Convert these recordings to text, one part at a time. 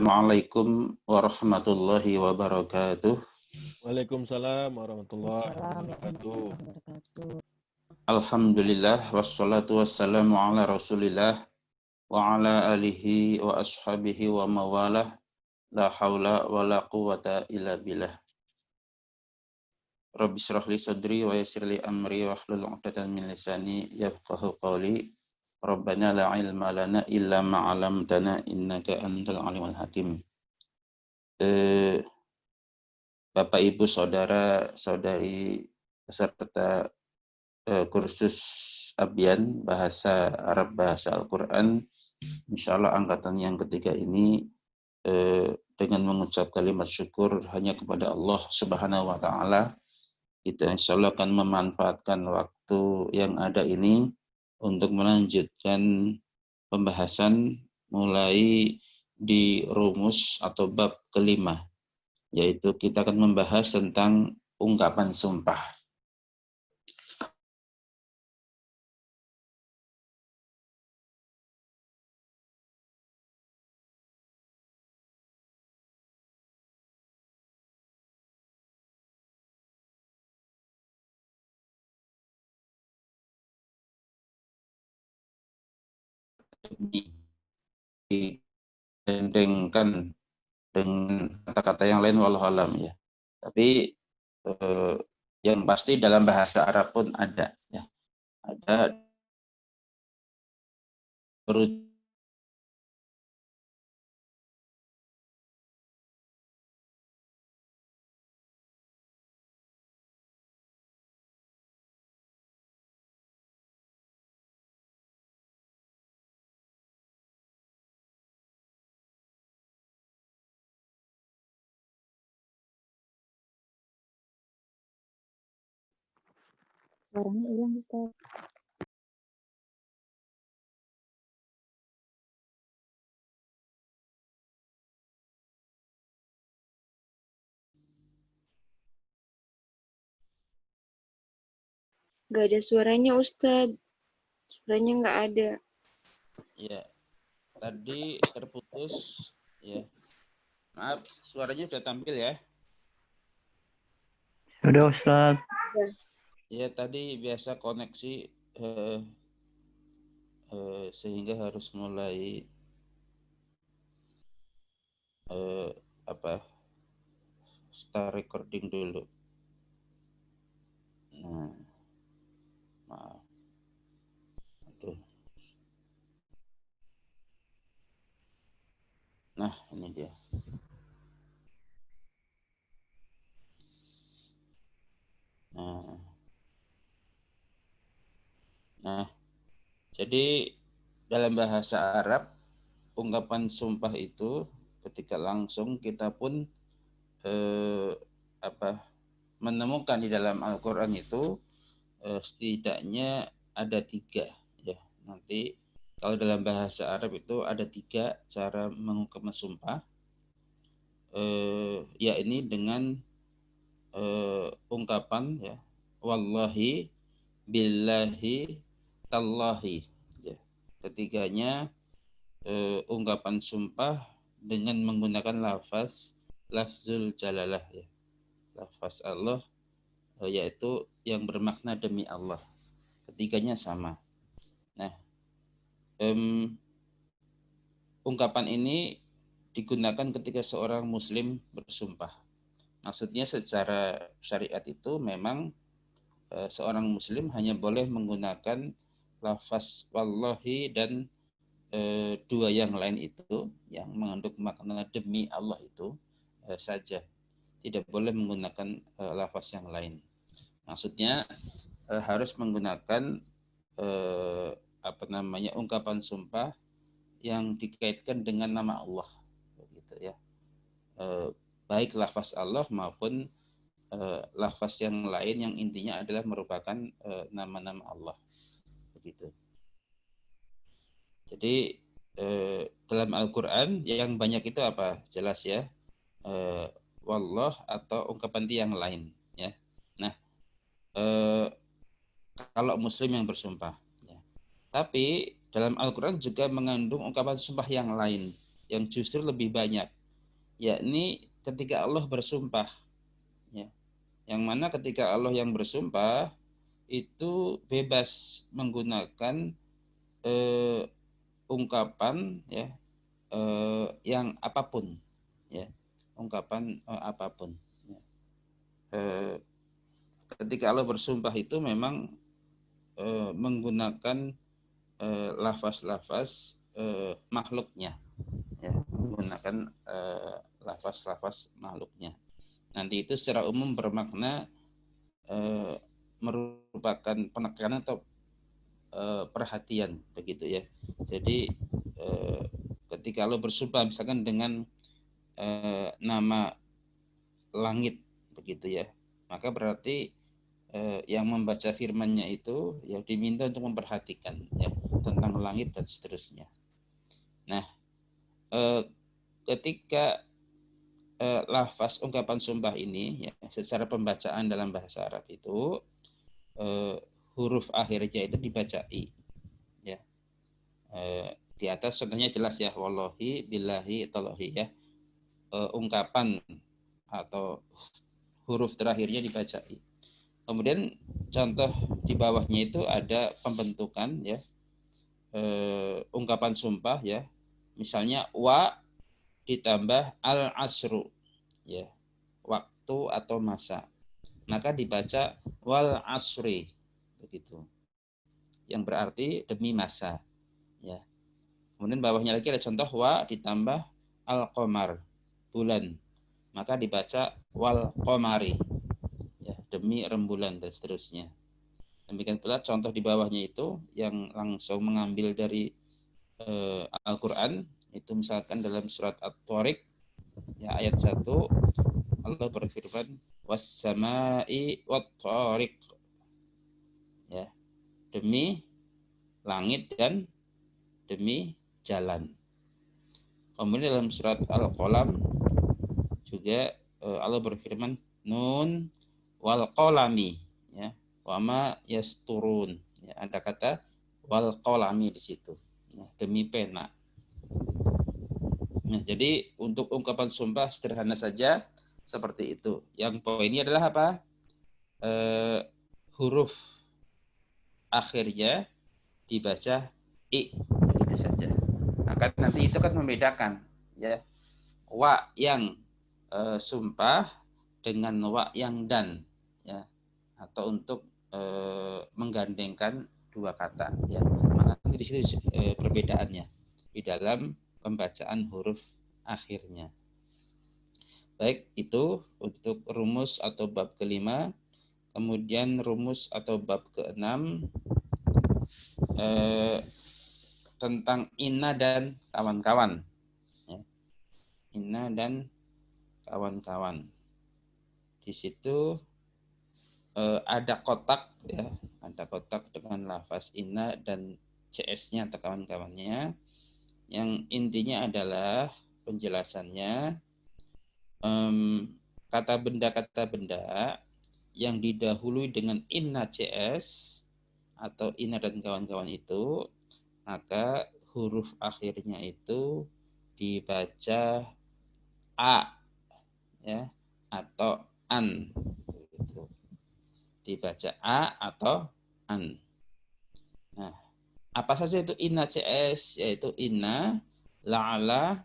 Assalamualaikum warahmatullahi wabarakatuh. Waalaikumsalam warahmatullahi wabarakatuh. Alhamdulillah wassalatu wassalamu ala Rasulillah wa ala alihi wa ashabihi wa mawalah. La haula wa la quwata illa billah. Rabbi shrah li sadri wa yassir li amri wa hlul 'uqdatam min lisani yafqahu qawli. Rabbana la ilma lana illa ma 'allamtana innaka antal alimul hakim. Bapak Ibu Saudara Saudari peserta kursus Abyan Bahasa Arab Bahasa Al-Quran, insyaallah angkatan yang ketiga ini dengan mengucap kalimat syukur hanya kepada Allah Subhanahu wa taala, kita insyaallah akan memanfaatkan waktu yang ada ini untuk melanjutkan pembahasan mulai di rumus atau bab kelima, yaitu kita akan membahas tentang ungkapan sumpah. Didendengkan dengan kata-kata yang lain wallahu alam ya. Tapi yang pasti dalam bahasa Arab pun ada ya. Ada Suaranya hilang, Ustaz. Gak ada suaranya, Ustaz. Suaranya nggak ada. ya, tadi terputus ya. Maaf, suaranya sudah tampil ya. Sudah, Ustaz. Ya, tadi biasa koneksi sehingga harus mulai start recording dulu. Nah, maaf. Aduh. Nah, ini dia. Nah, jadi dalam bahasa Arab, ungkapan sumpah itu ketika langsung kita pun menemukan di dalam Al-Quran itu setidaknya ada 3 ya. Nanti kalau dalam bahasa Arab itu ada 3 cara mengungkapkan sumpah, yakni dengan ungkapan ya, wallahi, billahi, tallahi ya. Ketiganya ungkapan sumpah dengan menggunakan lafzul jalalah ya. Lafaz Allah yaitu yang bermakna demi Allah. Ketiganya sama. Nah, ungkapan ini digunakan ketika seorang muslim bersumpah. Maksudnya secara syariat itu memang seorang muslim hanya boleh menggunakan lafaz wallahi dan 2 yang lain itu yang mengandung makna demi Allah itu saja. Tidak boleh menggunakan lafaz yang lain. Maksudnya harus menggunakan ungkapan sumpah yang dikaitkan dengan nama Allah, begitu ya. Baik lafaz Allah maupun lafaz yang lain yang intinya adalah merupakan nama-nama Allah, begitu. Jadi dalam Al-Quran yang banyak itu apa? Jelas ya, wallah atau ungkapan yang lain ya. Nah, kalau muslim yang bersumpah ya. Tapi dalam Al-Quran juga mengandung ungkapan sumpah yang lain yang justru lebih banyak yakni ketika Allah bersumpah, ya. Yang mana ketika Allah yang bersumpah itu bebas menggunakan ungkapan, ya, yang apapun, ya, ungkapan apapun. Ya. Ketika Allah bersumpah itu memang menggunakan lafaz-lafaz makhluknya, ya, menggunakan lafaz-lafaz makhluknya. Nanti itu secara umum bermakna merupakan penekanan atau perhatian, begitu ya. Jadi ketika Allah bersumpah misalkan dengan nama langit, begitu ya, maka berarti yang membaca firman-Nya itu ya diminta untuk memperhatikan, ya, tentang langit dan seterusnya. Nah, ketika lafaz ungkapan sumpah ini, ya, secara pembacaan dalam bahasa Arab itu huruf akhirnya itu dibaca i, ya. Di atas contohnya jelas ya, wallahi, billahi, tallahi, ya. Ungkapan atau huruf terakhirnya dibaca i. Kemudian contoh di bawahnya itu ada pembentukan, ya, ungkapan sumpah, ya. Misalnya wa ditambah al asru, ya, waktu atau masa. Maka dibaca wal asri, begitu. Yang berarti demi masa, ya. Kemudian bawahnya lagi ada contoh wa ditambah al qamar, bulan. Maka dibaca wal qamari, ya, demi rembulan dan seterusnya. Demikian pula contoh di bawahnya itu yang langsung mengambil dari Al-Qur'an, itu misalkan dalam surat At-Thariq, ya, ayat 1, Allah berfirman was-sama'i wat-thariq, ya, demi langit dan demi jalan. Kemudian dalam surat Al-Qalam juga Allah berfirman nun wal qalami, ya, wama yasturun, ya, ada kata wal qalami di situ, ya, demi pena. Nah, jadi untuk ungkapan sumpah sederhana saja seperti itu. Yang poinnya adalah apa? Huruf akhirnya dibaca i, begitu saja. Akan nanti itu kan membedakan, ya, wa yang sumpah dengan wa yang dan, ya, atau untuk menggandengkan dua kata, ya. Maka nanti di situ perbedaannya di dalam pembacaan huruf akhirnya. Baik, itu untuk rumus atau bab kelima. Kemudian rumus atau bab keenam tentang inna dan kawan-kawan, ya. Inna dan kawan-kawan. Di situ ada kotak, ya, ada kotak dengan lafaz inna dan CS-nya atau kawan-kawannya. Yang intinya adalah penjelasannya kata benda yang didahului dengan inna CS atau inna dan kawan-kawan itu, maka huruf akhirnya itu dibaca a, ya, atau an, gitu. Dibaca a atau an. Nah, apa saja itu inna CS? Yaitu inna, la'ala,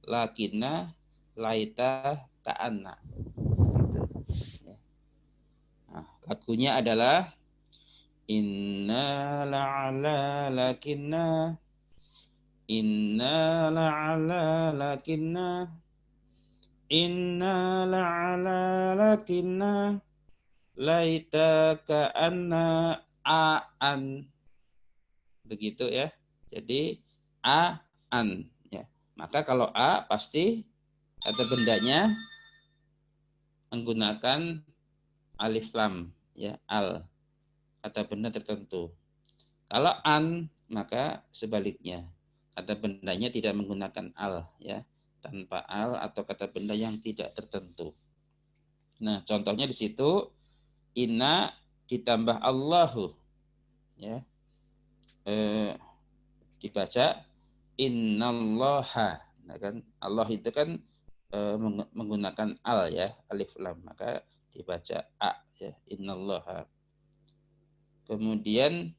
lakinna, laita, ka'anna. Gitu. Nah, lagunya adalah inna la'ala lakinna, inna la'ala lakinna, inna la'ala lakinna, laita ka'anna a'an. Begitu ya. Jadi a'an, ya. Maka kalau a pasti kata bendanya menggunakan alif lam, ya, al, kata benda tertentu. Kalau an maka sebaliknya, kata bendanya tidak menggunakan al, ya, tanpa al atau kata benda yang tidak tertentu. Nah, contohnya di situ inna ditambah Allahu, ya, dibaca innallaha. Nah, kan Allah itu kan menggunakan al ya, alif lam, maka dibaca a ya, innallaha. Kemudian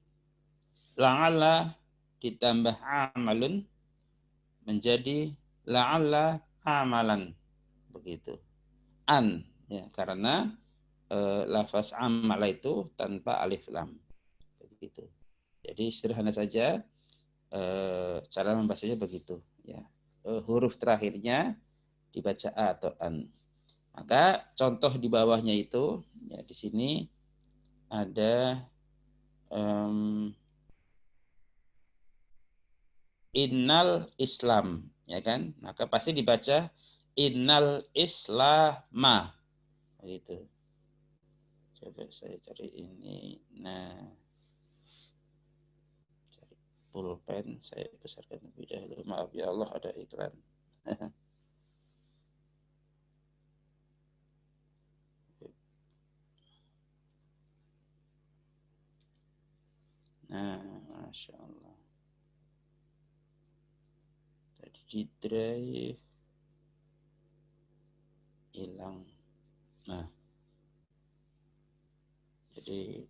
la'alla ditambah amalun menjadi la'alla amalan, begitu. An ya, karena lafaz amala itu tanpa alif lam, begitu. Jadi sederhana saja cara membacanya begitu ya. Huruf terakhirnya dibaca a atau an. Maka contoh di bawahnya itu ya, di sini ada innal Islam, ya kan? Maka pasti dibaca innal Islama, gitu. Coba saya cari ini. Nah, cari pulpen, saya besarkan lebih dahulu. Maaf ya Allah, ada iklan. Nah, Masya Allah. Tadi di drive hilang. Nah, jadi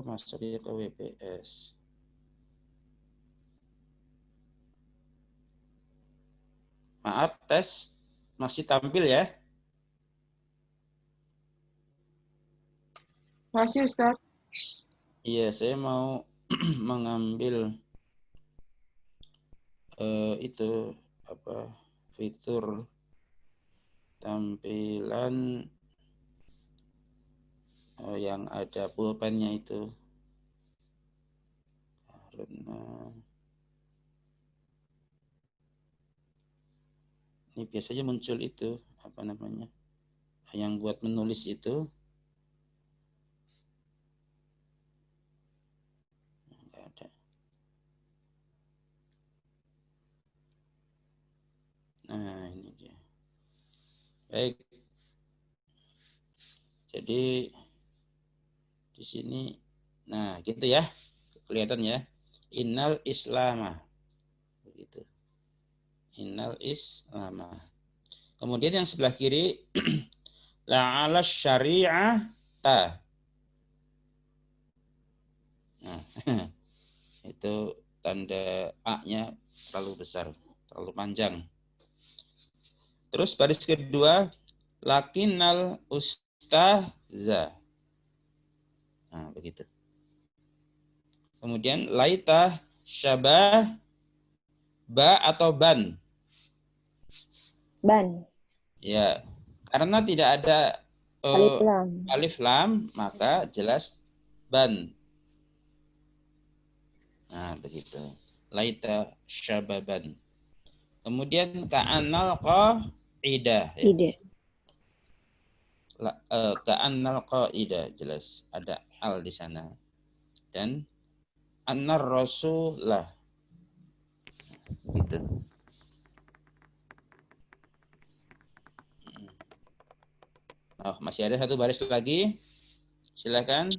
masuknya ke WPS. Maaf, tes masih tampil ya? Masih Ustaz. Iya, saya mau mengambil itu apa fitur tampilan yang ada pulpennya itu, karena ini biasanya muncul itu apa namanya yang buat menulis itu nggak ada. Nah, ini dia. Baik, jadi di sini, nah gitu ya, kelihatan ya, innal Islama, begitu. Innal Islama. Kemudian yang sebelah kiri la'ala syari'ah ta. Nah, itu tanda A-nya terlalu besar, terlalu panjang. Terus baris kedua lakinnal ustaza. Nah, begitu. Kemudian laita syabah ba atau ban? Ban. Ya, karena tidak ada Alif lam. alif lam, maka jelas ban. Nah, begitu. Laita syababan. Kemudian ka'annal qa'idah. Ya. Ide. Ka'annal qa'idah, jelas ada al di sana. Dan annar rasulah. Gitu. Oh, masih ada satu baris lagi. Silakan.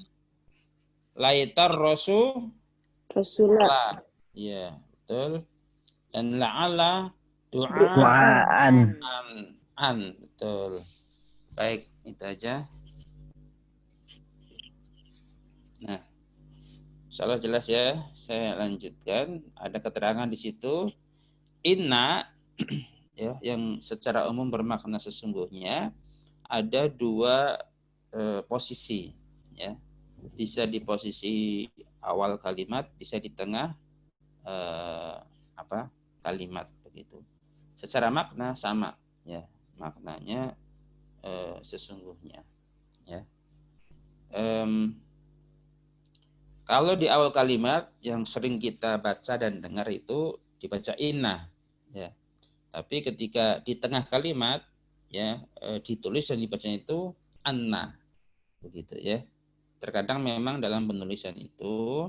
Laitar Rasulullah. Ya, betul. Dan la'ala Du'aan. an, betul. Baik, itu aja. Nah, insyaallah jelas ya. Saya lanjutkan. Ada keterangan di situ. Inna ya, yang secara umum bermakna sesungguhnya, ada dua posisi ya. Bisa di posisi awal kalimat, bisa di tengah kalimat, begitu. Secara makna sama ya, maknanya sesungguhnya ya. Kalau di awal kalimat yang sering kita baca dan dengar itu dibaca inna ya. Tapi ketika di tengah kalimat ya ditulis dan dibaca itu anna, begitu ya. Terkadang memang dalam penulisan itu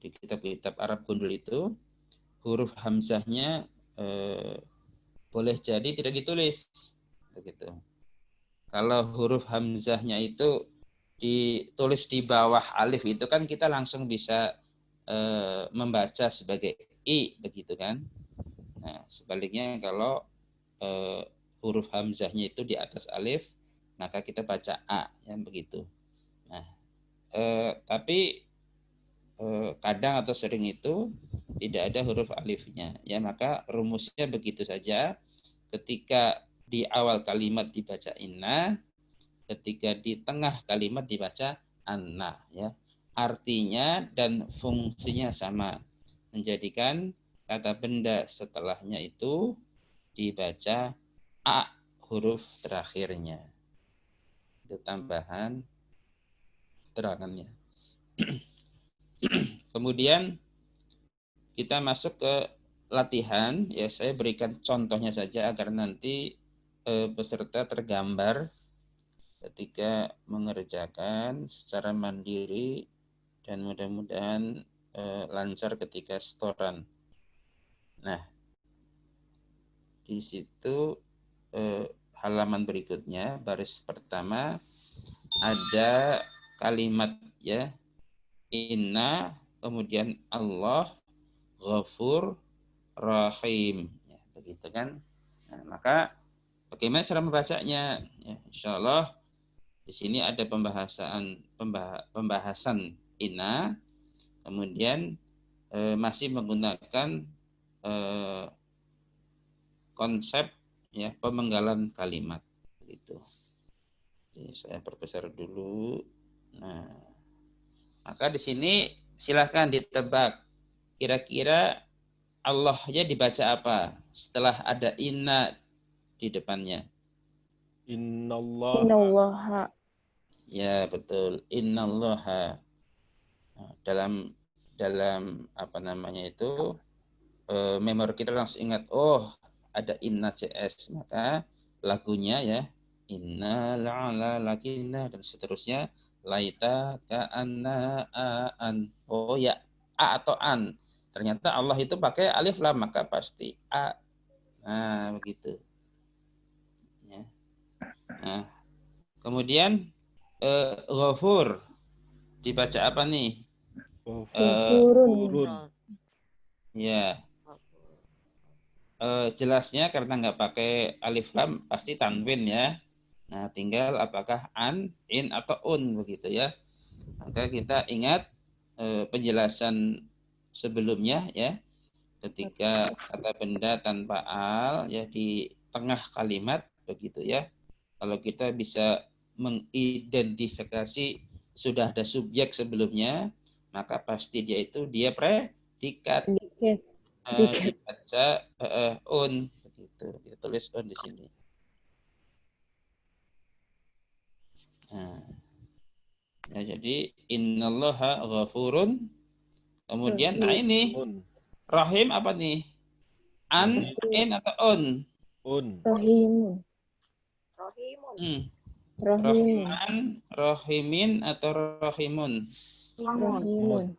di kitab-kitab Arab gundul itu huruf hamzahnya boleh jadi tidak ditulis, begitu. Kalau huruf hamzahnya itu ditulis di bawah alif itu kan kita langsung bisa membaca sebagai I begitu kan. Nah, sebaliknya kalau huruf hamzahnya itu di atas alif, maka kita baca A, ya begitu. Nah, tapi kadang atau sering itu tidak ada huruf alifnya, ya maka rumusnya begitu saja. Ketika di awal kalimat dibaca inna, ketika di tengah kalimat dibaca anna, ya. Artinya dan fungsinya sama, menjadikan kata benda setelahnya itu dibaca a huruf terakhirnya. Itu tambahan terangannya. Kemudian kita masuk ke latihan, ya saya berikan contohnya saja agar nanti peserta tergambar ketika mengerjakan secara mandiri dan mudah-mudahan lancar ketika setoran. Nah, di situ halaman berikutnya baris pertama ada kalimat ya inna, kemudian Allah Ghafur Rahim, ya, begitu kan. Nah, maka bagaimana cara membacanya? Ya, insya Allah di sini ada pembahasan inna, kemudian masih menggunakan konsep ya pemenggalan kalimat gitu. Jadi saya perbesar dulu. Nah, maka di sini silahkan ditebak kira-kira Allahnya dibaca apa setelah ada inna di depannya. Innallaha. Ya betul, innallaha. Nah, dalam apa namanya itu memori kita langsung ingat, oh ada inna CS, maka lagunya ya inna la'ala lakinna dan seterusnya laita ka'anna an. Oh ya, a atau an. Ternyata Allah itu pakai alif lam, maka pasti a. Nah, begitu. Ya. Nah, kemudian ghafur dibaca apa nih? Ghafurun. Ya. Jelasnya karena nggak pakai alif lam pasti tanwin ya. Nah, tinggal apakah an, in atau un begitu ya. Maka kita ingat penjelasan sebelumnya ya. Ketika kata benda tanpa al ya di tengah kalimat begitu ya. Kalau kita bisa mengidentifikasi sudah ada subjek sebelumnya, maka pasti dia predikat. Dibaca un begitu. Kita tulis un di sini. Nah, ya, jadi innallaha ghafurun. Kemudian nah ini rahim apa nih? An, in atau un? Rahimun. Rahiman, rahimin atau rahimun? Rahimun.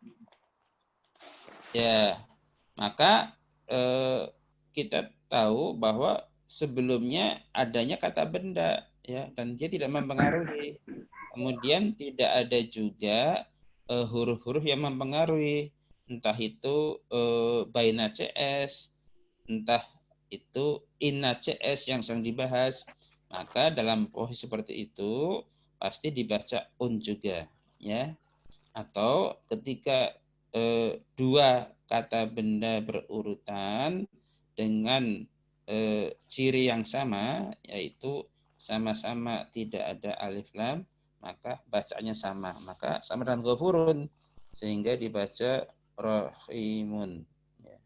Ya, maka kita tahu bahwa sebelumnya adanya kata benda ya dan dia tidak mempengaruhi. Kemudian tidak ada juga huruf-huruf yang mempengaruhi, entah itu baina CS, entah itu inna CS yang sedang dibahas. Maka dalam posisi seperti itu pasti dibaca un juga ya. Atau ketika dua kata benda berurutan dengan ciri yang sama, yaitu sama-sama tidak ada alif lam, maka bacanya sama. Maka sama dengan ghafurun, sehingga dibaca rahimun. Ya.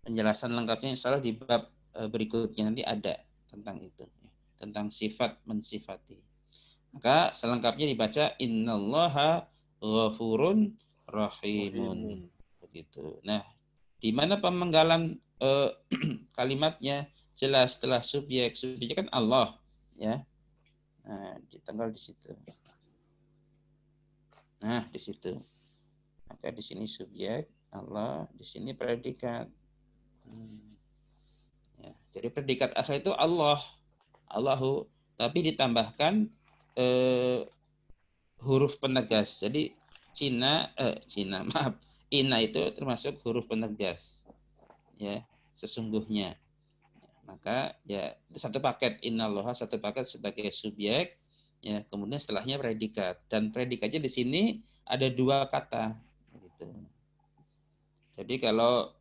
Penjelasan lengkapnya insya Allah di bab berikutnya nanti ada tentang itu, ya. Tentang sifat mensifati. Maka selengkapnya dibaca innallaha ghafurun rahimun. Begitu. Nah, di mana pemenggalan kalimatnya? Jelas setelah subjek. Subjek kan Allah, ya. Nah, ditanggal di situ. Nah, di situ. Maka di sini subjek Allah, di sini predikat. Ya, jadi predikat asal itu Allah, Allahu, tapi ditambahkan huruf penegas. Jadi maaf, inna itu termasuk huruf penegas. Ya, sesungguhnya. Maka ya itu satu paket, innallaha satu paket sebagai subjek, ya kemudian setelahnya predikat, dan predikatnya di sini ada dua kata gitu. Jadi kalau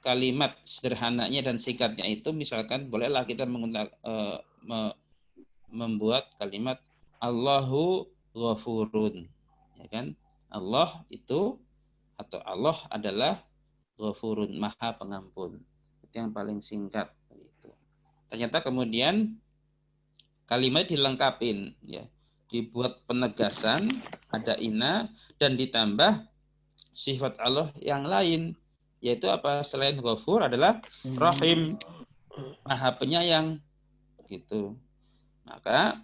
kalimat sederhananya dan singkatnya itu misalkan bolehlah kita membuat kalimat Allahu ghafurun, ya kan? Allah itu atau Allah adalah ghafurun, maha pengampun. Itu yang paling singkat gitu. Ternyata kemudian kalimat dilengkapin, ya, dibuat penegasan, ada inna, dan ditambah sifat Allah yang lain, yaitu apa? Selain ghafur adalah rahim, maha penyayang gitu. Maka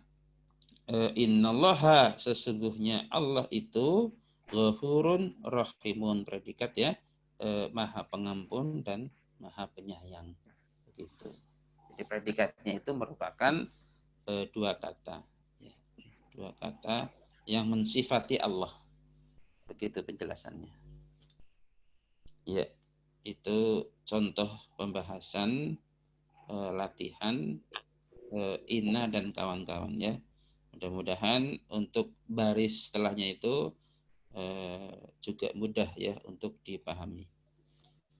innallaha, sesungguhnya Allah itu ghafurun rahimun, predikat ya, maha pengampun dan maha penyayang begitu. Jadi predikatnya itu merupakan dua kata, ya, dua kata yang mensifati Allah, begitu penjelasannya. Ya, itu contoh pembahasan latihan inna dan kawan-kawan ya. Mudah-mudahan untuk baris setelahnya itu juga mudah ya untuk dipahami.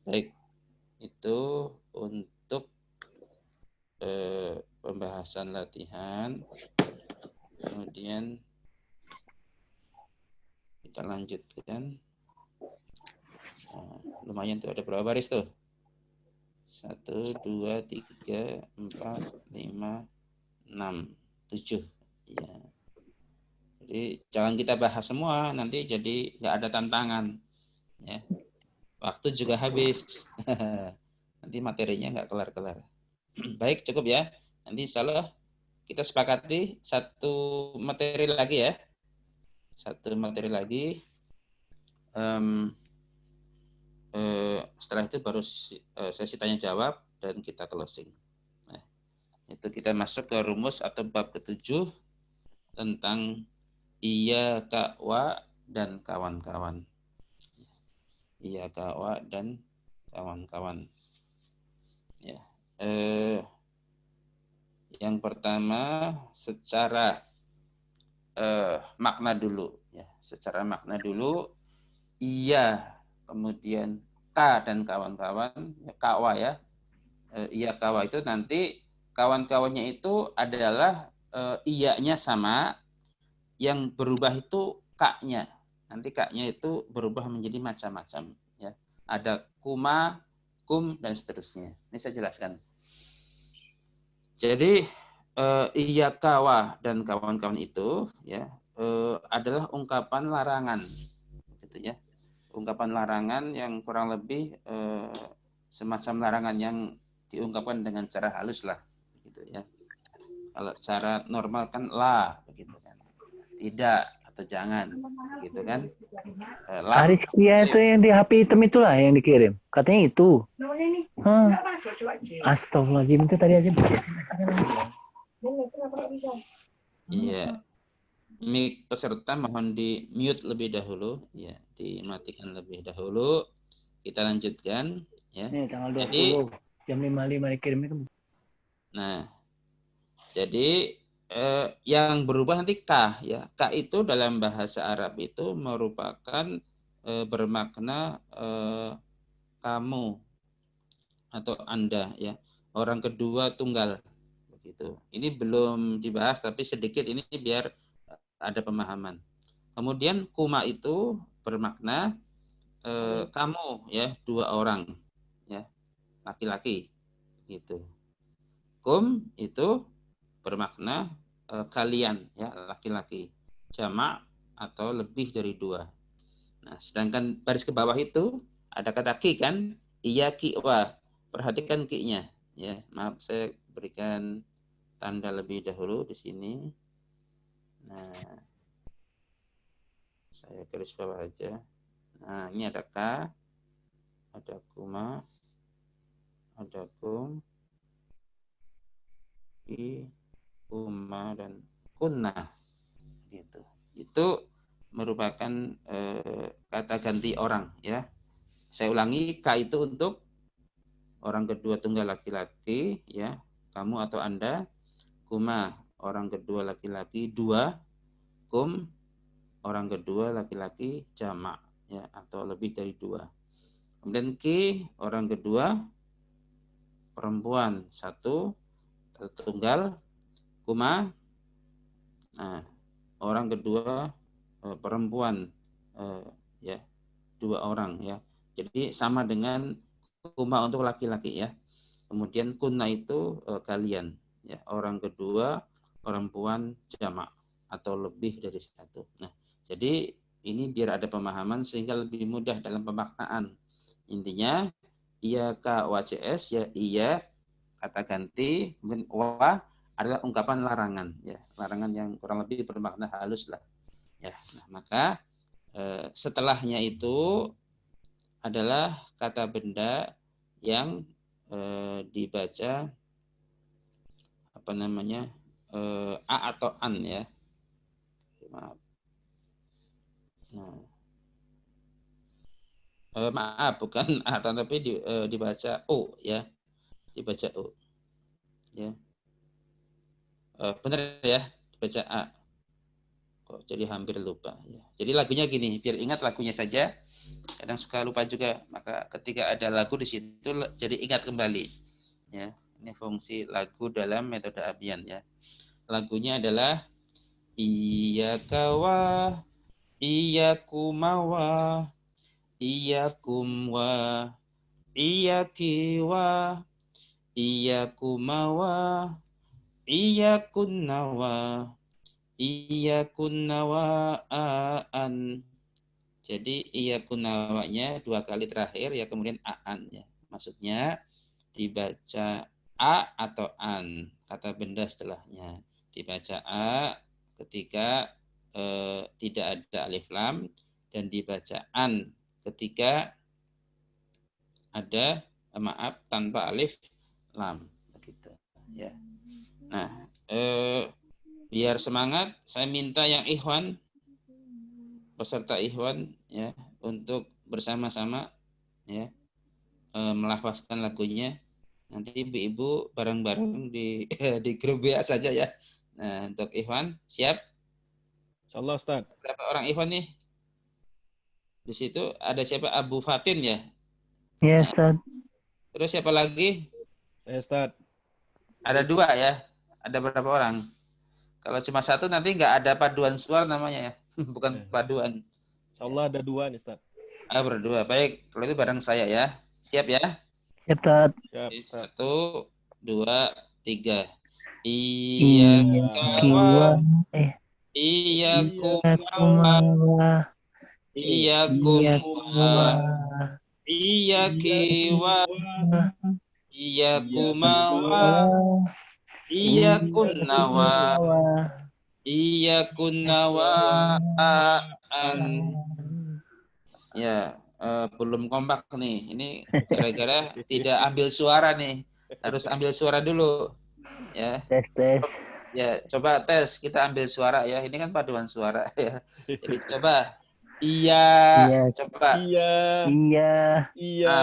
Baik, itu untuk pembahasan latihan. Kemudian kita lanjutkan. Nah, lumayan tuh, ada berapa baris tuh? 1, 2, 3, 4, 5, 6, 7. Ya. Jadi jangan kita bahas semua, nanti jadi nggak ada tantangan. Ya. Waktu juga habis. Nanti materinya nggak kelar-kelar. Baik, cukup ya. Nanti insya Allah kita sepakati satu materi lagi ya. Satu materi lagi. Setelah itu baru sesi tanya jawab dan kita closing. Nah, itu kita masuk ke rumus atau bab ke-7 tentang iya wa dan kawan-kawan. Iya wa dan kawan-kawan. Ya. Yang pertama secara makna dulu ya. Secara makna dulu iya, kemudian ka dan kawan-kawan, ya, kawa ya. Iya kawa itu nanti kawan-kawannya itu adalah iyanya sama, yang berubah itu kaknya. Nanti kaknya itu berubah menjadi macam-macam ya. Ada kuma, kum dan seterusnya. Ini saya jelaskan. Jadi iya kawa dan kawan-kawan itu ya adalah ungkapan larangan gitu ya. Ungkapan larangan yang kurang lebih semacam larangan yang diungkapkan dengan cara halus lah gitu ya. Kalau cara normal kan la begitu kan. Tidak atau jangan gitu kan. Ariskia itu yang di HP hitam itulah yang dikirim. Katanya itu. Astagfirullahaladzim, itu tadi aja. Iya. Mic peserta mohon di mute lebih dahulu ya, dimatikan lebih dahulu. Kita lanjutkan ya. Nih tanggal 20 jadi, jam 55 dikirim itu. Nah, jadi yang berubah nanti ka ya. Ka itu dalam bahasa Arab itu merupakan bermakna kamu atau Anda ya. Orang kedua tunggal begitu. Ini belum dibahas tapi sedikit ini biar ada pemahaman. Kemudian kuma itu bermakna kamu ya, dua orang ya, laki-laki gitu. Kum itu bermakna kalian ya, laki-laki, jamak atau lebih dari dua. Nah, sedangkan baris ke bawah itu ada kata ki kan, iya ki wa. Perhatikan ki-nya ya. Maaf saya berikan tanda lebih dahulu di sini. Nah, saya garis bawah aja. Nah, ini ada ka, ada kuma, ada kum, ki, kuma dan kunna. Gitu. Itu merupakan kata ganti orang, ya. Saya ulangi, ka itu untuk orang kedua tunggal laki-laki, ya, kamu atau Anda. Kuma orang kedua laki-laki, dua. Kum orang kedua laki-laki, jamak, ya, atau lebih dari dua. Kemudian ki orang kedua perempuan, satu tunggal. Kuma orang kedua perempuan, ya, dua orang, ya. Jadi sama dengan kuma untuk laki-laki, ya. Kemudian kunna itu kalian, ya, orang kedua perempuan jamak atau lebih dari satu. Nah, jadi ini biar ada pemahaman sehingga lebih mudah dalam pemaknaan. Intinya iya ka WCS, ya, iya kata ganti, kemudian wa adalah ungkapan larangan, ya, larangan yang kurang lebih bermakna halus lah, ya. Nah, maka setelahnya itu adalah kata benda yang dibaca apa namanya a atau an, ya. Maaf. Nah, maaf, bukan a atau tapi dibaca o, ya, dibaca o, ya. Benar ya, dibaca a. Kok jadi hampir lupa, ya. Jadi lagunya gini, biar ingat lagunya saja. Kadang suka lupa juga, maka ketika ada lagu di situ jadi ingat kembali, ya. Ini fungsi lagu dalam metode Abian, ya. Lagunya adalah iyyaka wa iyyakum wa iyyakum wa iyyaki wa iyyakum wa iyyakunna wa iyyakunna wa an. Jadi iyyakunna wa-nya dua kali terakhir, ya, kemudian aan, ya. Maksudnya dibaca a atau an, kata benda setelahnya. Dibaca a ketika tidak ada alif lam, dan dibaca an ketika ada tanpa alif lam, begitu, ya. Nah, biar semangat, saya minta yang ikhwan, peserta ikhwan, ya, untuk bersama-sama, ya, melafazkan lagunya. Nanti ibu-ibu bareng-bareng di grup WA saja, ya. Nah, untuk ikhwan siap? Insyaallah, Ustaz. Berapa orang ikhwan nih? Di situ ada siapa? Abu Fatin, ya? Ya, Nah, Ustaz. terus siapa lagi? Saya, Ustaz. Ada dua, ya? Ada berapa orang? Kalau cuma satu nanti nggak ada paduan suara namanya, ya. Bukan paduan. Insyaallah ada dua nih, Ustaz. Berdua. Baik, kalau itu bareng saya, ya. Siap, ya? Siap, Ustaz. Siap, Ustaz. 1, 2, 3. Iyyaki wa Iyyakum wa iyyakum wa iyyaki wa iyyakum wa iyyakunna wa iyyakunna wa an. Ya, belum kompak nih. Ini gara-gara tidak ambil suara nih. Harus ambil suara dulu, ya. Tes. Ya, coba tes. Kita ambil suara, ya. Ini kan paduan suara, ya. Jadi coba. Iya. Coba. Iya. Nah,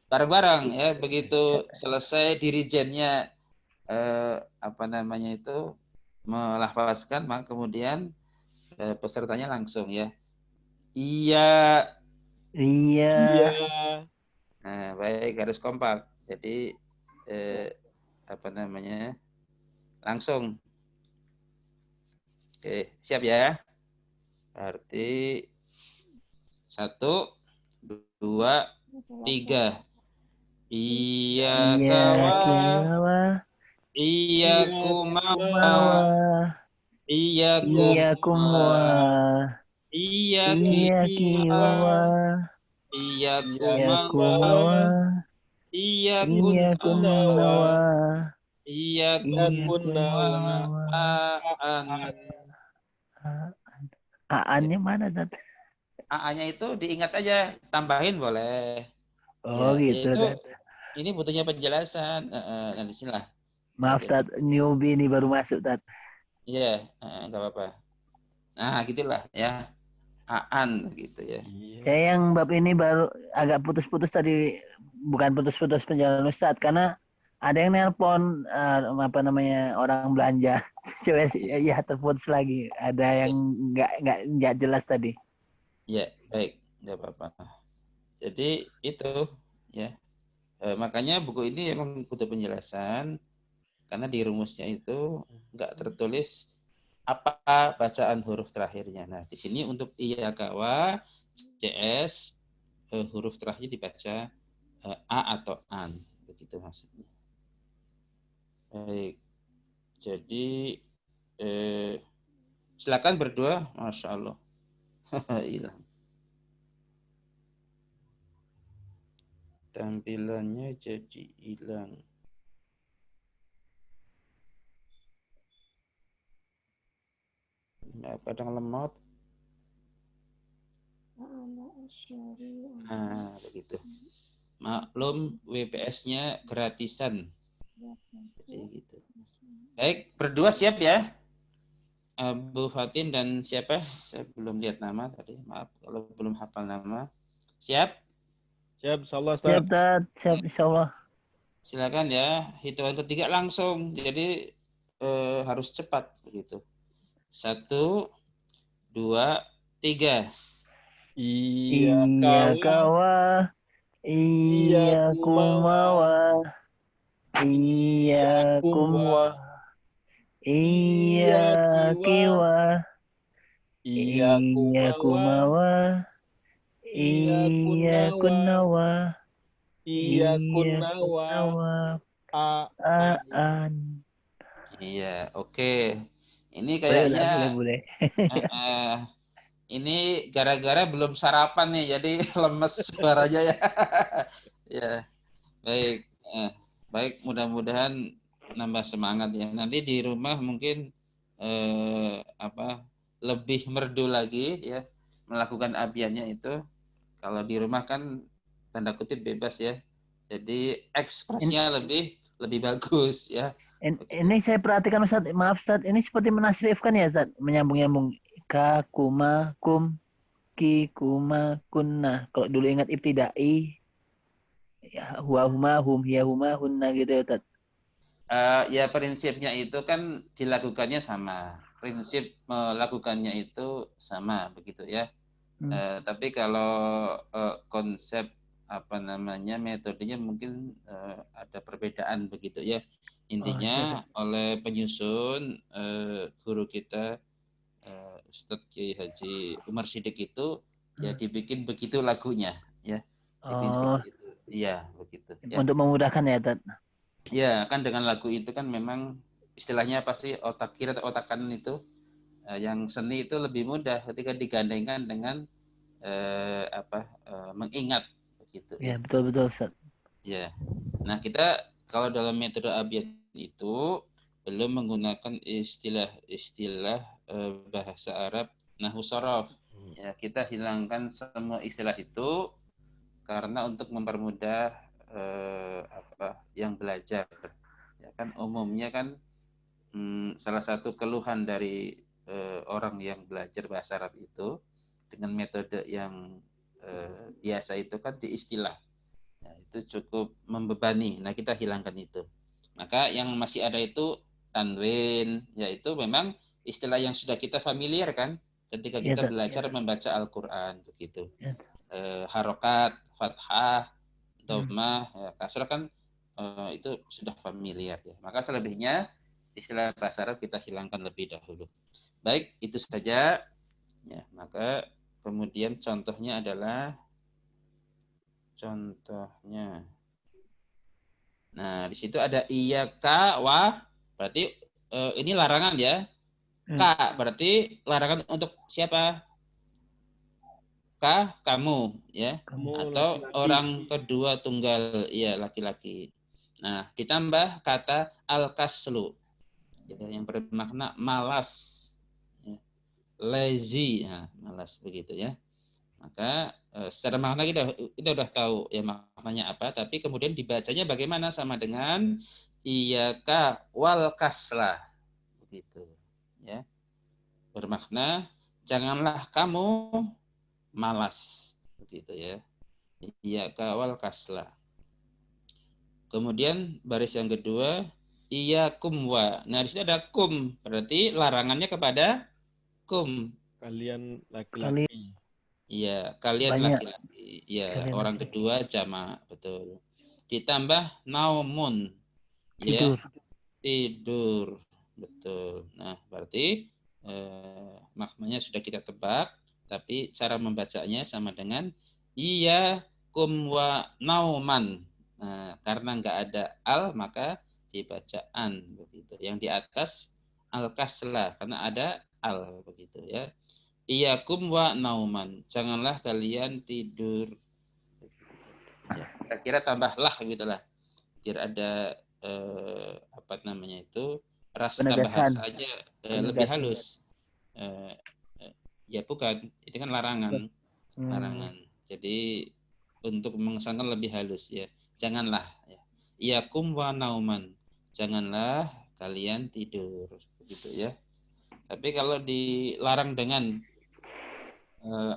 bareng-bareng, ya. Begitu selesai dirijennya apa namanya itu melafazkan, maka kemudian pesertanya langsung, ya. Iya. Nah, baik, harus kompak. Jadi apa namanya? Langsung. Oke, siap, ya? Berarti 1, 2, 3. Iyyaka wa iyyakum wa iyyakum wa iyyaki wa iyyakum wa iyyakunna wa iyyakunna wa an. A-nya mana, Tat? A-nya itu diingat aja, tambahin boleh. Oh, ya, gitu, itu, Tat. ini butuhnya penjelasan. Nanti sinilah. Maaf, Tat, newbie ini baru masuk, Tat. Iya, nggak apa-apa. Nah, gitulah ya. Aan gitu ya. Iya. Saya yang bab ini baru agak putus-putus tadi, bukan putus-putus penjelasan Ustadz, karena ada yang nelpon apa namanya orang belanja. Coba ya terputus lagi. Ada yang nggak jelas tadi. Ya, baik, nggak apa-apa. Jadi itu ya. Makanya buku ini emang butuh penjelasan karena di rumusnya itu nggak tertulis apa bacaan huruf terakhirnya. Nah, di sini untuk iya kawa CS huruf terakhir dibaca A atau an, begitu maksudnya. Baik, jadi silakan berdua, masya Allah. Hilang. Tampilannya jadi hilang. Padang lemot. Nah, begitu. Maklum WPS-nya gratisan. Jadi gitu. Baik, berdua siap ya? Bu Fatin dan siapa? Saya belum lihat nama tadi. Maaf kalau belum hafal nama. Siap? Siap, insyaallah Siap, Ustaz. Ustadz. Siap, insya Allah. Silakan ya. Hitungan ketiga langsung. Jadi harus cepat begitu. 1, 2, 3. Iya Iya kawa, kawa, iya kumawa, iya kumwa, iya kiwa, iya iya kumawa, kumawa, iya kunawa, iya iya kunawa, kunawa, aan. Iya, oke. Ini Boleh, kayaknya boleh. eh, ini gara-gara belum sarapan nih, jadi lemes suaranya ya. Ya, baik. Baik, mudah-mudahan nambah semangat ya. Nanti di rumah mungkin lebih merdu lagi ya melakukan abiannya itu. Kalau di rumah kan tanda kutip bebas ya. Jadi ekspresinya lebih bagus ya. Ini saya perhatikan Ustadz, maaf Ustadz, ini seperti menasrifkan ya Ustadz, menyambung-nyambung. Ka, kuma, kum, ki, kuma, kunna. Kalau dulu ingat ibtidai, ya, huwa, huma, hum, hiya, huma, hunna gitu ya Ustadz. Ya prinsipnya itu kan dilakukannya sama. Prinsip melakukannya itu sama begitu ya. Tapi kalau konsep apa namanya metodenya mungkin ada perbedaan begitu ya. Intinya oleh penyusun guru kita Ustadz Kiai Haji Umar Sidik itu ya dibikin begitu lagunya ya. Dibikin seperti itu. Iya, begitu ya. Untuk memudahkan ya Ustadz. Ya, kan dengan lagu itu kan memang istilahnya apa sih otak kiri atau otak kanan itu yang seni itu lebih mudah ketika digandengkan dengan mengingat begitu Ya, ya. betul Ustadz. Ya. Nah, kita kalau dalam metode abjad itu belum menggunakan istilah-istilah bahasa Arab nahwu sharaf. Ya, kita hilangkan semua istilah itu karena untuk mempermudah yang belajar. Ya kan umumnya kan salah satu keluhan dari orang yang belajar bahasa Arab itu dengan metode yang biasa itu kan di istilah. Nah, itu cukup membebani. Nah, kita hilangkan itu. Maka yang masih ada itu tanwin, yaitu memang istilah yang sudah kita familiar kan ketika kita belajar membaca Al-Qur'an begitu. Harokat, fathah, dhammah, kasrah kan itu sudah familiar ya. Maka selebihnya istilah bahasa Arab kita hilangkan lebih dahulu. Baik, itu saja. Ya, maka kemudian contohnya adalah nah, di situ ada iyyaka wa berarti ini larangan ya. Ka berarti larangan untuk siapa? Ka kamu ya. Atau laki-laki. Orang kedua tunggal ya laki-laki. Nah, ditambah kata al-kaslu. Yang bermakna malas. Ya. Lazy, ya, malas begitu ya. Maka secara makna kita udah tahu ya maknanya apa, tapi kemudian dibacanya bagaimana sama dengan iyyaka wal kaslah begitu. ya. Bermakna janganlah kamu malas, begitu ya. Iyyaka wal kasla. Kemudian baris yang kedua, iyyakum wa. Nah, di sini ada kum, berarti larangannya kepada kum. Kalian laki-laki. Iya, kalian Banyak. laki-laki. Iya, Kalian orang laki-laki. kedua jamak, betul. Ditambah naumun, ya, Tidur. tidur, betul. Nah, berarti maknanya sudah kita tebak, tapi cara membacanya sama dengan iyyakum wa nauman. Nah, karena nggak ada al, maka dibaca an, begitu. Yang di atas al kaslah, karena ada al, begitu ya. Iyakum wa nauman. Janganlah kalian tidur. Ya, kira-kira tambahlah gitulah. Biar ada apa namanya itu rasa Penegasan. bahasa aja lebih Penegasan. halus. Ya bukan, itu kan larangan. Larangan. Jadi untuk mengesankan lebih halus ya. Janganlah ya. Iyakum wa nauman. Janganlah kalian tidur, begitu ya. Tapi kalau dilarang dengan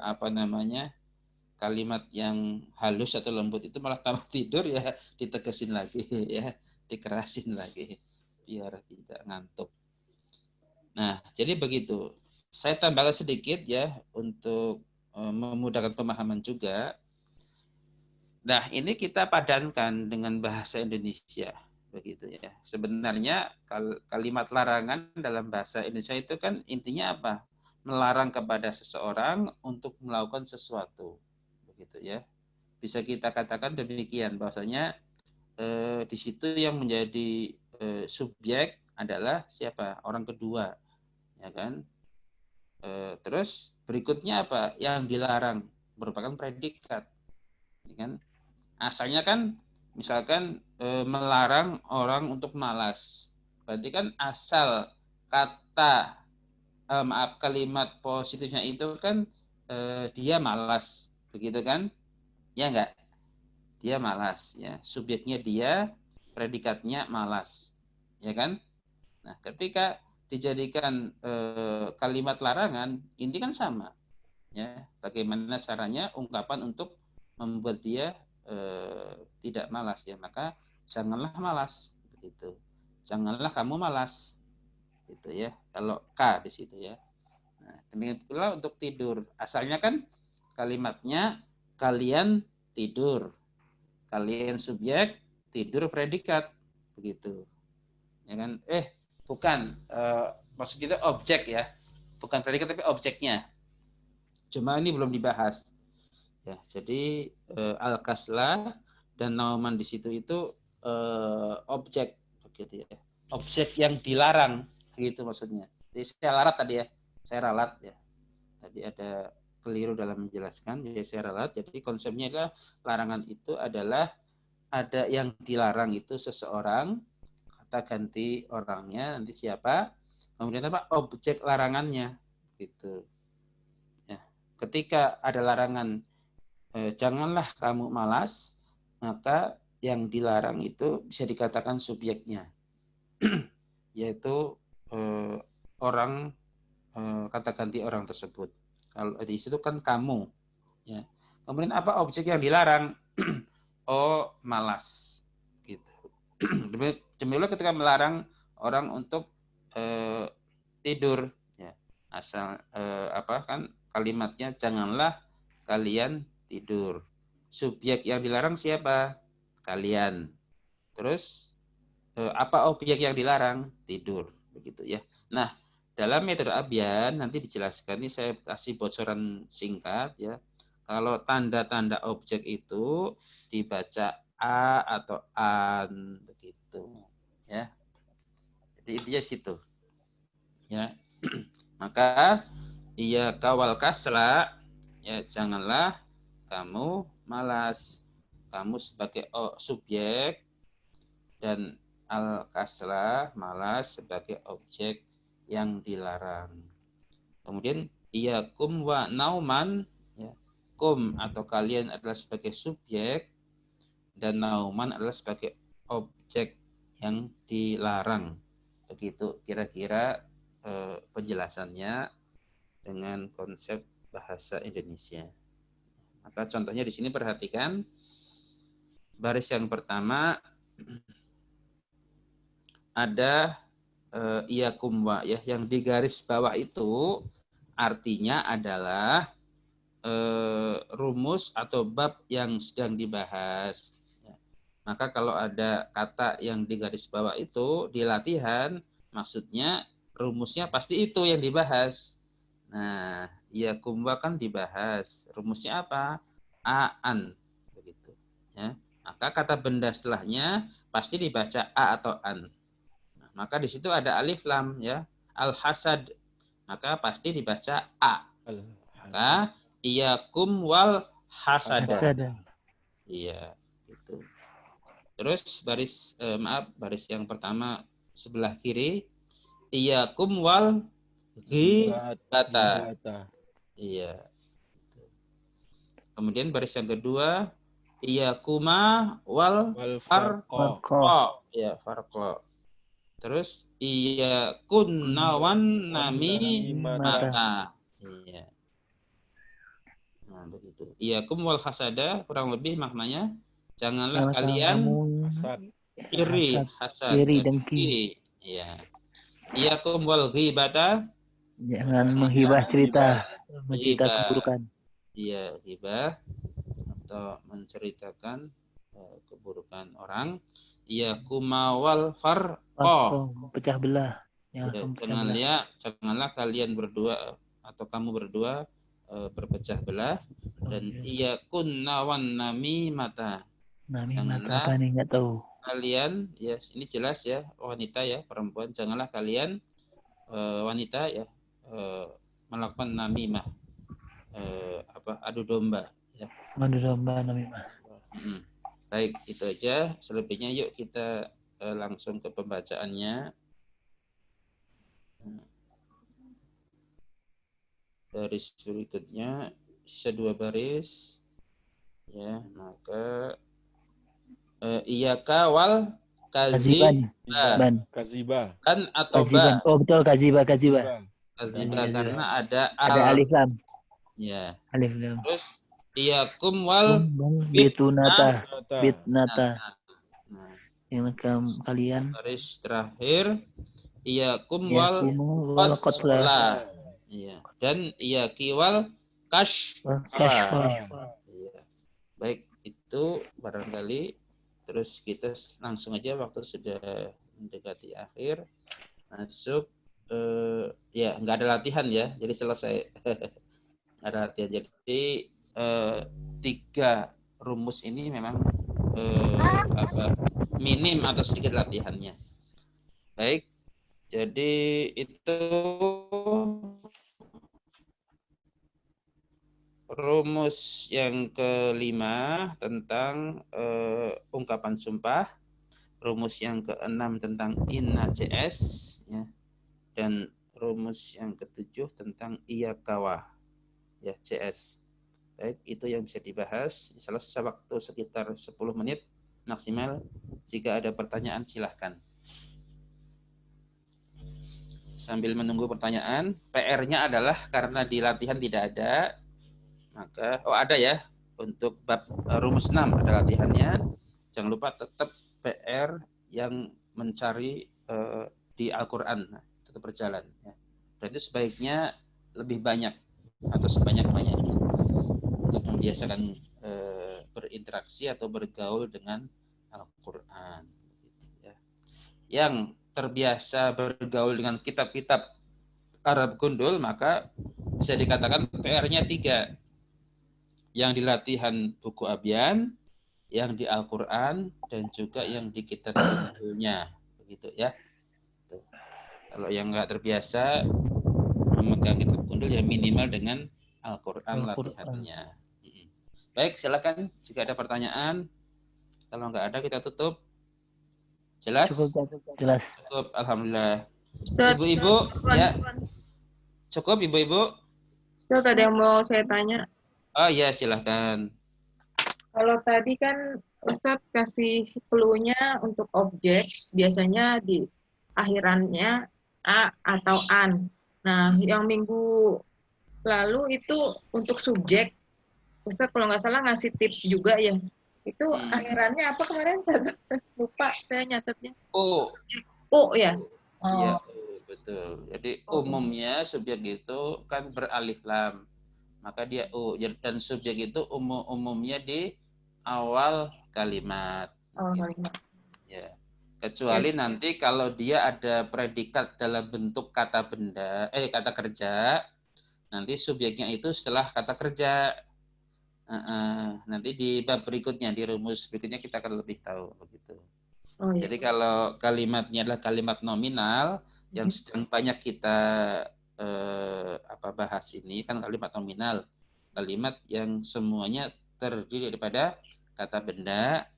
apa namanya kalimat yang halus atau lembut itu malah tambah tidur ya, ditegesin lagi ya, dikerasin lagi biar tidak ngantuk. Nah, jadi begitu. Saya tambahkan sedikit ya untuk memudahkan pemahaman juga. Nah, ini kita padankan dengan bahasa Indonesia begitu ya. Sebenarnya kalimat larangan dalam bahasa Indonesia itu kan intinya apa? Melarang kepada seseorang untuk melakukan sesuatu, begitu ya. Bisa kita katakan demikian, bahwasanya di situ yang menjadi subjek adalah siapa? Orang kedua, ya kan? Terus berikutnya apa? Yang dilarang merupakan predikat, ya kan? Asalnya kan, misalkan melarang orang untuk malas, berarti kan asal kata kalimat positifnya itu kan dia malas, begitu kan? Ya enggak? Dia malas, ya. Subjeknya dia, predikatnya malas, ya kan? Nah, ketika dijadikan kalimat larangan, ini kan sama, ya. Bagaimana caranya ungkapan untuk membuat dia tidak malas, ya. Maka janganlah malas, begitu. Janganlah kamu malas, gitu ya. Kalau K di situ ya. Nah, demikian pula untuk tidur. Asalnya kan kalimatnya kalian tidur. Kalian subjek, tidur predikat. Begitu. Ya kan? Bukan. Maksudnya itu objek ya. Bukan predikat tapi objeknya. Cuma ini belum dibahas. Ya, jadi al-kaslah dan nauman di situ itu objek begitu ya. Objek yang dilarang gitu maksudnya. Jadi saya larat tadi ya. Saya ralat ya. Tadi ada keliru dalam menjelaskan. Jadi saya ralat. Jadi konsepnya adalah larangan itu adalah ada yang dilarang itu seseorang, kata ganti orangnya nanti siapa, kemudian apa objek larangannya gitu. Ya. Ketika ada larangan janganlah kamu malas, maka yang dilarang itu bisa dikatakan subjeknya, yaitu orang kata ganti orang tersebut. Kalau di situ kan kamu, ya. Kemudian apa objek yang dilarang? Oh, malas, gitu. Demikian ketika melarang orang untuk tidur, ya. Asal apa kan kalimatnya janganlah kalian tidur. Subjek yang dilarang siapa? Kalian. Terus apa objek yang dilarang? Tidur, begitu ya. Nah, dalam metode Abyan nanti dijelaskan, ini saya kasih bocoran singkat ya. Kalau tanda-tanda objek itu dibaca a atau an begitu ya. Jadi intinya situ ya. Maka iya kawal kasra ya, janganlah kamu malas. Kamu sebagai subjek dan al-kasrah malas sebagai objek yang dilarang. Kemudian iyakum wa nauman, ya. Kum atau kalian adalah sebagai subjek dan nauman adalah sebagai objek yang dilarang. Begitu kira-kira penjelasannya dengan konsep bahasa Indonesia. Maka contohnya di sini perhatikan baris yang pertama ada iyakum wa ya, yang di garis bawah itu artinya adalah rumus atau bab yang sedang dibahas. Ya. Maka kalau ada kata yang di garis bawah itu di latihan, maksudnya rumusnya pasti itu yang dibahas. Nah, iyakum wa kan dibahas. Rumusnya apa? Aan, begitu. Ya. Maka kata benda setelahnya pasti dibaca a atau an. Nah, maka di situ ada alif lam ya, al hasad. Maka pasti dibaca a. Maka iyakum wal hasada. Hasada. Iya, gitu. Terus baris yang pertama sebelah kiri iyakum wal ghibata. Iya. Kemudian baris yang kedua iyakuma wal farqa. Ya, farqa. Terus iyakunna wan nami mata. Iya. Nah, begitu. Iyakum wal hasada kurang lebih maknanya janganlah kalian iri, hasad, iri, dengki. Iya. Iyakum wal ghibata, Jangan menghibah cerita, mencerita keburukan. Iya, ghibah atau menceritakan keburukan orang. Iyakuma wal farqa. Pecah belah. Ya, janganlah kalian berdua atau kamu berdua berpecah belah. Dan iyakunna wan namimata. Namimata apa nih, nggak tahu. Kalian, ya ini jelas ya, wanita ya, perempuan, janganlah kalian wanita ya melakukan namimah, adu domba ya. Adu domba namimah. Baik, itu aja. Selebihnya yuk kita langsung ke pembacaannya. Baris berikutnya sisa 2 baris ya, maka iyaka wal kaziban kan atau kaziban. ba. Oh betul, kaziba Karena ada alif lam ya. Alif lam. Terus iyakum wal bitnata. Nah, yang kalian baris terakhir iyakum wal qatla. Iya. Dan iyaki wal kashfa. Iya. Baik, itu barangkali. Terus kita langsung aja, waktu sudah mendekati akhir, masuk ya nggak ada latihan ya, jadi selesai. Nggak ada latihan. Jadi 3 rumus ini memang minim atau sedikit latihannya. Baik, jadi itu rumus yang kelima tentang ungkapan sumpah, rumus yang keenam tentang inna CS, ya, dan rumus yang ketujuh tentang iyakawa, ya CS. Baik, itu yang bisa dibahas. Selesai waktu sekitar 10 menit maksimal. Jika ada pertanyaan silahkan. Sambil menunggu pertanyaan, PR-nya adalah karena di latihan tidak ada, maka ada ya, untuk bab rumus 6 ada latihannya. Jangan lupa tetap PR yang mencari di Al-Qur'an tetap berjalan ya. Berarti sebaiknya lebih banyak atau sebanyak-banyaknya untuk membiasakan berinteraksi atau bergaul dengan Al-Qur'an ya. Yang terbiasa bergaul dengan kitab-kitab Arab gundul, maka bisa dikatakan PR-nya 3. Yang di latihan buku Abyan, yang di Al-Qur'an, dan juga yang di kitab gundulnya, begitu ya. Tuh. Kalau yang nggak terbiasa memegang kitab gundul, ya minimal dengan Al-Qur'an latihannya. Baik, silakan jika ada pertanyaan. Kalau nggak ada kita tutup. Jelas? Jelas. Cukup, alhamdulillah. Ustaz, Ibu-ibu, ya. Cukup, ibu-ibu. Ustaz, ada yang mau saya tanya. Oh iya, silahkan. Kalau tadi kan Ustadz kasih clue-nya untuk objek, biasanya di akhirannya A atau an. Nah, yang minggu lalu itu untuk subjek, Ustadz kalau nggak salah ngasih tips juga ya. Itu akhirannya apa kemarin? Lupa saya nyatetnya. Oh, O ya. iya, betul. Jadi umumnya subjek itu kan beralif lam, maka dia dan subjek itu umumnya di awal kalimat. Kalimat. Ya. Kecuali nanti kalau dia ada predikat dalam bentuk kata benda, kata kerja, nanti subjeknya itu setelah kata kerja. Nanti di bab berikutnya, di rumus berikutnya kita akan lebih tahu begitu. Jadi kalau kalimatnya adalah kalimat nominal yang sedang banyak kita bahas ini kan kalimat nominal, kalimat yang semuanya terdiri daripada kata benda,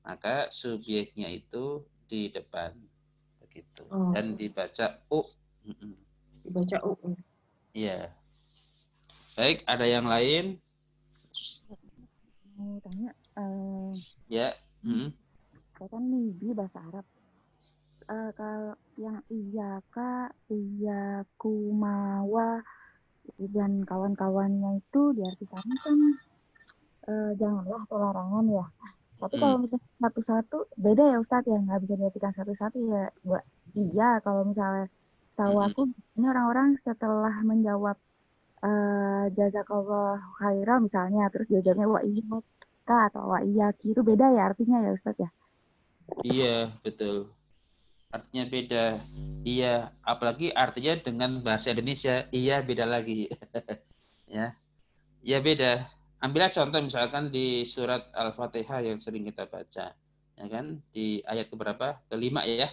maka subjeknya itu di depan begitu dan dibaca u. Dibaca u. Iya. Baik, ada yang lain? Mau tanya. Ya. Saya kan Libi bahasa Arab. Kalau yang iyaka, iyakumawa dan kawan-kawannya itu diartikan kan janganlah atau larangan ya. Tapi kalau misalnya satu-satu beda ya Ustadz ya, nggak bisa diartikan satu-satu ya. Iya, kalau misalnya tahu aku ini orang-orang setelah menjawab jazakallah khairan misalnya, terus dia jawabnya wa iyyaka atau wa iyyaki itu beda ya artinya ya Ustadz ya? Iya, betul. Artinya beda. Iya, apalagi artinya dengan bahasa Indonesia, iya beda lagi. Ya. Ya beda. Ambillah contoh misalkan di surat Al-Fatihah yang sering kita baca. Ya kan? Di ayat keberapa? Kelima ya.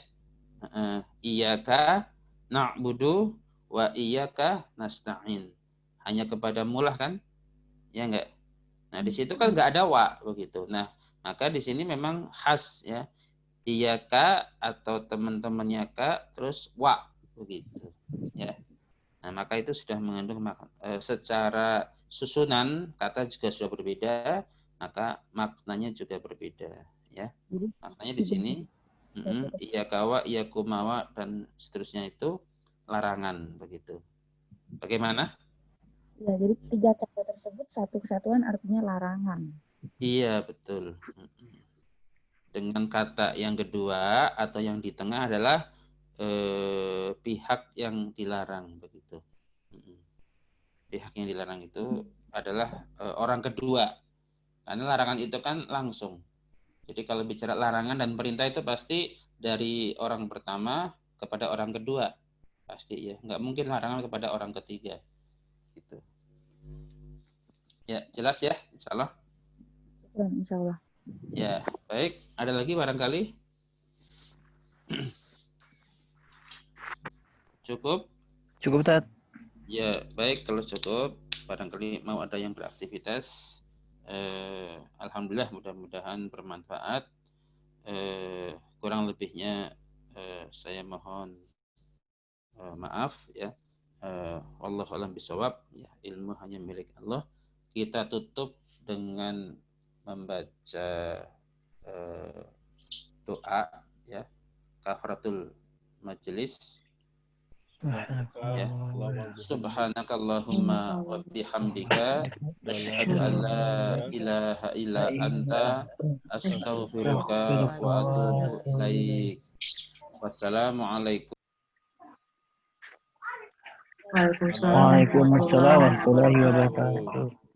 Iyyaka na'budu wa iyyaka nasta'in. Hanya kepadamu lah kan? Ya enggak? Nah, di situ kan enggak ada wa begitu. Nah, maka di sini memang khas ya. Iyaka atau teman-temannya Kak terus wa begitu ya. Nah, maka itu sudah mengandung secara susunan kata juga sudah berbeda, maka maknanya juga berbeda ya. Maknanya di sini iyaka wa iyakumawa dan seterusnya itu larangan begitu. Bagaimana? Ya, jadi 3 kata tersebut satu kesatuan artinya larangan. Iya, betul. Dengan kata yang kedua atau yang di tengah adalah pihak yang dilarang begitu. Pihak yang dilarang itu adalah orang kedua. Karena larangan itu kan langsung. Jadi kalau bicara larangan dan perintah itu pasti dari orang pertama kepada orang kedua. Pasti ya. Nggak mungkin larangan kepada orang ketiga. Gitu. Ya, jelas ya, insya Allah. Insya Allah. Ya, baik. Ada lagi barangkali? Cukup? Cukup, Tat. Ya, baik. Kalau cukup, barangkali mau ada yang beraktivitas. Alhamdulillah, mudah-mudahan bermanfaat. Kurang lebihnya saya mohon maaf ya. Wallahu a'lam bishawab. Ya, ilmu hanya milik Allah. Kita tutup dengan membaca doa ya, kafaratul majelis. Ya. Subhanakallahumma wa bihamdika asyhadu an la ilaha illa anta astaghfiruka wa atubu ilaik. Wassalamualaikum. Waalaikumsalam. Waalaikumsalam warahmatullahi wabarakatuh.